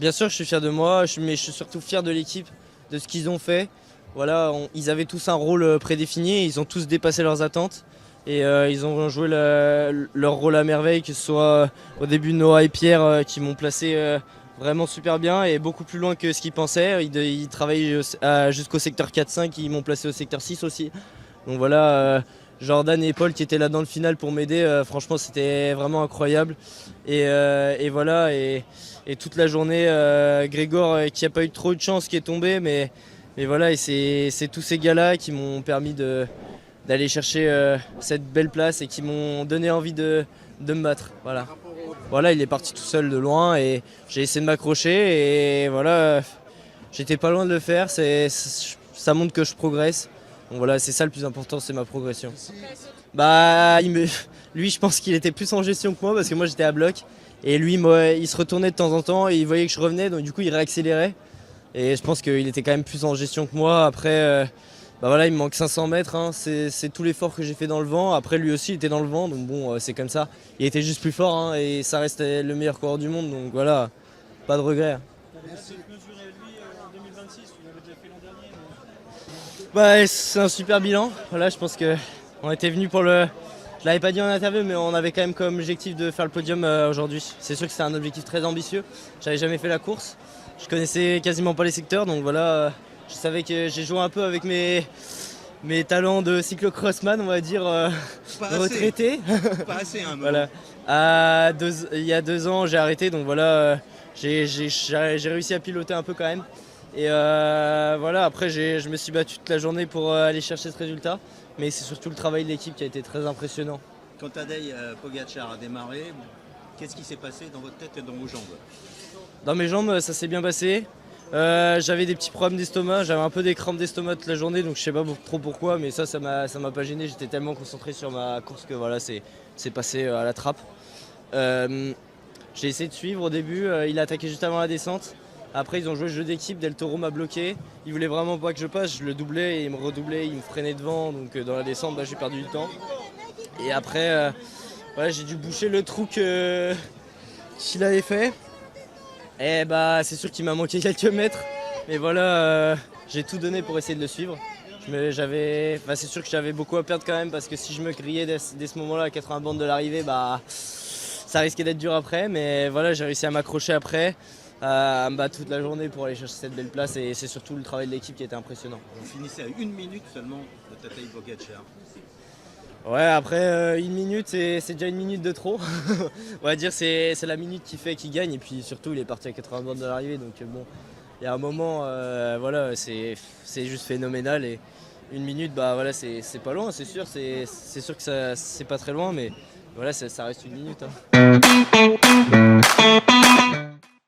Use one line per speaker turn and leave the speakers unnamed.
Bien sûr, je suis fier de moi, mais je suis surtout fier de l'équipe, de ce qu'ils ont fait. Voilà, ils avaient tous un rôle prédéfini, ils ont tous dépassé leurs attentes et ils ont joué leur rôle à merveille, que ce soit au début Noah et Pierre qui m'ont placé vraiment super bien et beaucoup plus loin que ce qu'ils pensaient. Ils travaillent jusqu'au secteur 4-5, ils m'ont placé au secteur 6 aussi. Donc voilà, Jordan et Paul qui étaient là dans le final pour m'aider, franchement c'était vraiment incroyable. Et voilà, et toute la journée, Grégor qui n'a pas eu trop de chance qui est tombé, mais voilà, et c'est tous ces gars-là qui m'ont permis d'aller chercher cette belle place et qui m'ont donné envie de me battre. Voilà. Voilà, il est parti tout seul de loin et j'ai essayé de m'accrocher et voilà, j'étais pas loin de le faire, ça montre que je progresse. Donc voilà, c'est ça le plus important, c'est ma progression. Bah, lui, je pense qu'il était plus en gestion que moi parce que moi j'étais à bloc. Et lui, il se retournait de temps en temps et il voyait que je revenais, donc du coup il réaccélérait. Et je pense qu'il était quand même plus en gestion que moi. Après, bah voilà, il me manque 500 mètres, hein. C'est tout l'effort que j'ai fait dans le vent. Après, lui aussi il était dans le vent, donc bon, c'est comme ça. Il était juste plus fort, hein, et ça restait le meilleur coureur du monde, donc voilà, pas de regret. Bah, c'est un super bilan. Voilà, je pense qu'on était venu pour le. Je l'avais pas dit en interview, mais on avait quand même comme objectif de faire le podium aujourd'hui. C'est sûr que c'est un objectif très ambitieux. J'avais jamais fait la course. Je connaissais quasiment pas les secteurs, donc voilà, je savais que j'ai joué un peu avec mes talents de cyclocrossman, on va dire, retraité.
Pas assez, hein,
Voilà. Il y a 2 ans, j'ai arrêté, donc voilà, j'ai réussi à piloter un peu quand même. Et voilà, après je me suis battu toute la journée pour aller chercher ce résultat. Mais c'est surtout le travail de l'équipe qui a été très impressionnant.
Quand Tadej Pogačar a démarré, qu'est-ce qui s'est passé dans votre tête et dans vos jambes?
Dans mes jambes, ça s'est bien passé. J'avais des petits problèmes d'estomac, j'avais un peu des crampes d'estomac toute la journée, donc je sais pas trop pourquoi, mais ça m'a pas gêné. J'étais tellement concentré sur ma course que voilà, c'est passé à la trappe. J'ai essayé de suivre au début, il a attaqué juste avant la descente. Après, ils ont joué le jeu d'équipe, Del Toro m'a bloqué. Il voulait vraiment pas que je passe, je le doublais et il me redoublait, il me freinait devant. Donc dans la descente, j'ai perdu du temps. Et après, ouais, j'ai dû boucher le trou qu'il avait fait. Et bah, c'est sûr qu'il m'a manqué quelques mètres. Mais voilà, j'ai tout donné pour essayer de le suivre. C'est sûr que j'avais beaucoup à perdre quand même parce que si je me grillais dès ce moment-là à 80 bandes de l'arrivée, bah, ça risquait d'être dur après. Mais voilà, j'ai réussi à m'accrocher après. À me battre toute la journée pour aller chercher cette belle place et c'est surtout le travail de l'équipe qui était impressionnant.
Vous finissez à 1 minute seulement de Tadej Pogačar.
Ouais, après 1 minute, c'est déjà 1 minute de trop. On va dire c'est la minute qui fait qu'il gagne et puis surtout il est parti à 80 bandes de l'arrivée, donc bon, il y a un moment, voilà, c'est juste phénoménal et 1 minute, bah voilà, c'est pas loin, c'est sûr que c'est pas très loin, mais voilà, ça reste 1 minute, hein.